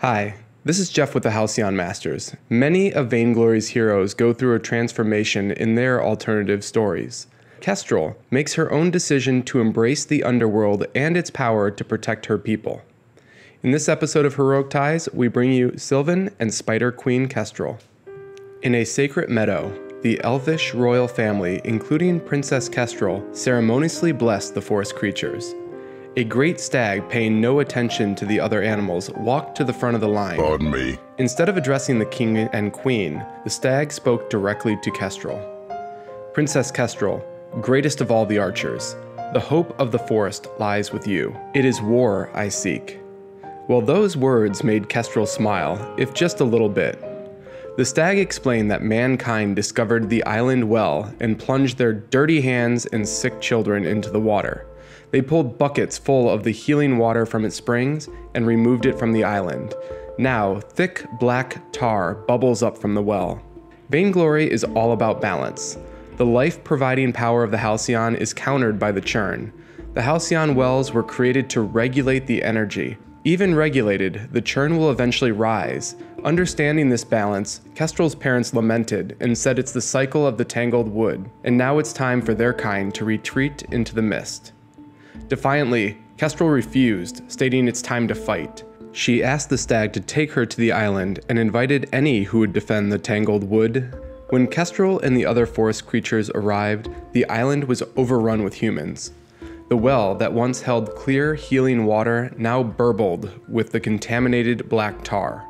Hi, this is Jeff with the Halcyon Masters. Many of Vainglory's heroes go through a transformation in their alternative stories. Kestrel makes her own decision to embrace the underworld and its power to protect her people. In this episode of Heroic Ties, we bring you Sylvan and Spider Queen Kestrel. In a sacred meadow, the elvish royal family, including Princess Kestrel, ceremoniously blessed the forest creatures. A great stag, paying no attention to the other animals, walked to the front of the line. Pardon me. Instead of addressing the king and queen, the stag spoke directly to Kestrel. Princess Kestrel, greatest of all the archers, the hope of the forest lies with you. It is war I seek. Well, those words made Kestrel smile, if just a little bit. The stag explained that mankind discovered the island well and plunged their dirty hands and sick children into the water. They pulled buckets full of the healing water from its springs and removed it from the island. Now, thick black tar bubbles up from the well. Vainglory is all about balance. The life-providing power of the Halcyon is countered by the Churn. The Halcyon wells were created to regulate the energy. Even regulated, the Churn will eventually rise. Understanding this balance, Kestrel's parents lamented and said it's the cycle of the tangled wood, and now it's time for their kind to retreat into the mist. Defiantly, Kestrel refused, stating it's time to fight. She asked the stag to take her to the island and invited any who would defend the tangled wood. When Kestrel and the other forest creatures arrived, the island was overrun with humans. The well that once held clear, healing water now burbled with the contaminated black tar.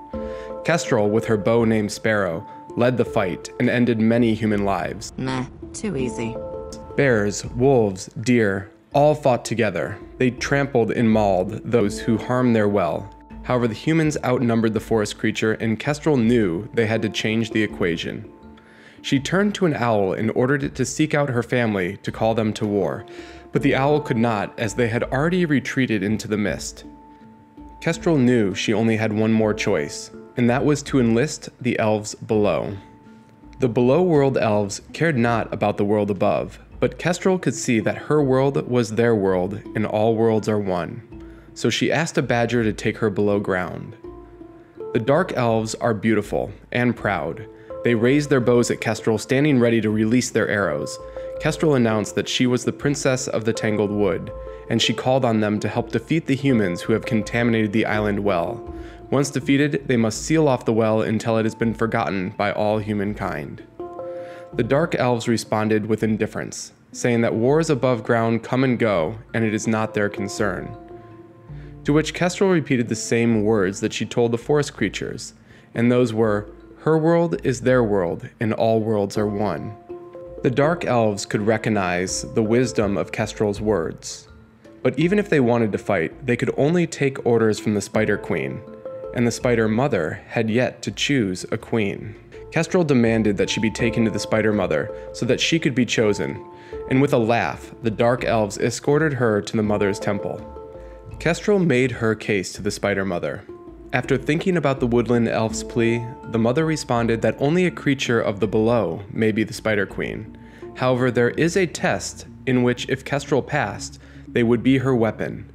Kestrel, with her bow named Sparrow, led the fight and ended many human lives. Meh, too easy. Bears, wolves, deer, all fought together. They trampled and mauled those who harmed their well. However, the humans outnumbered the forest creature, and Kestrel knew they had to change the equation. She turned to an owl and ordered it to seek out her family to call them to war, but the owl could not, as they had already retreated into the mist. Kestrel knew she only had one more choice, and that was to enlist the elves below. The below-world elves cared not about the world above, but Kestrel could see that her world was their world, and all worlds are one. So she asked a badger to take her below ground. The dark elves are beautiful and proud. They raised their bows at Kestrel, standing ready to release their arrows. Kestrel announced that she was the princess of the tangled wood, and she called on them to help defeat the humans who have contaminated the island well. Once defeated, they must seal off the well until it has been forgotten by all humankind. The dark elves responded with indifference, saying that wars above ground come and go, and it is not their concern. To which Kestrel repeated the same words that she told the forest creatures, and those were, "Her world is their world, and all worlds are one." The dark elves could recognize the wisdom of Kestrel's words. But even if they wanted to fight, they could only take orders from the Spider Queen, and the Spider Mother had yet to choose a queen. Kestrel demanded that she be taken to the Spider Mother so that she could be chosen, and with a laugh, the dark elves escorted her to the Mother's temple. Kestrel made her case to the Spider Mother. After thinking about the woodland elf's plea, the mother responded that only a creature of the below may be the Spider Queen. However, there is a test in which if Kestrel passed, they would be her weapon.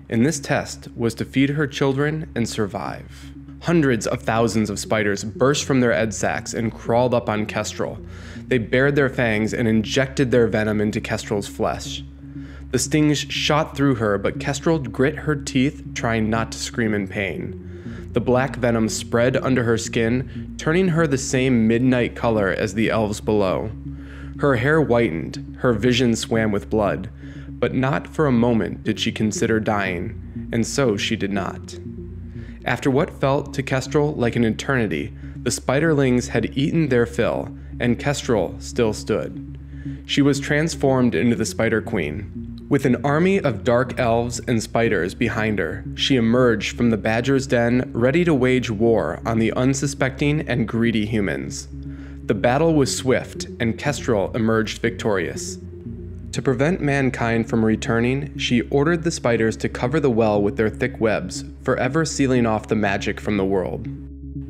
And this test was to feed her children and survive. Hundreds of thousands of spiders burst from their egg sacs and crawled up on Kestrel. They bared their fangs and injected their venom into Kestrel's flesh. The stings shot through her, but Kestrel grit her teeth, trying not to scream in pain. The black venom spread under her skin, turning her the same midnight color as the elves below. Her hair whitened, her vision swam with blood, but not for a moment did she consider dying, and so she did not. After what felt to Kestrel like an eternity, the spiderlings had eaten their fill, and Kestrel still stood. She was transformed into the Spider Queen. With an army of dark elves and spiders behind her, she emerged from the badger's den, ready to wage war on the unsuspecting and greedy humans. The battle was swift, and Kestrel emerged victorious. To prevent mankind from returning, she ordered the spiders to cover the well with their thick webs, forever sealing off the magic from the world.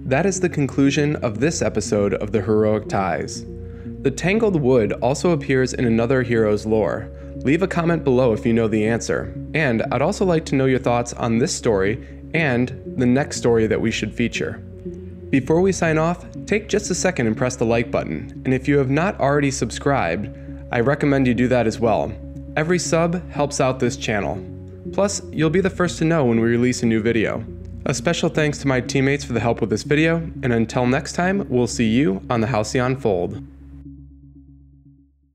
That is the conclusion of this episode of the Heroic Ties. The tangled wood also appears in another hero's lore. Leave a comment below if you know the answer, and I'd also like to know your thoughts on this story and the next story that we should feature. Before we sign off, take just a second and press the like button, and if you have not already subscribed, I recommend you do that as well. Every sub helps out this channel. Plus, you'll be the first to know when we release a new video. A special thanks to my teammates for the help with this video, and until next time, we'll see you on the Halcyon Fold.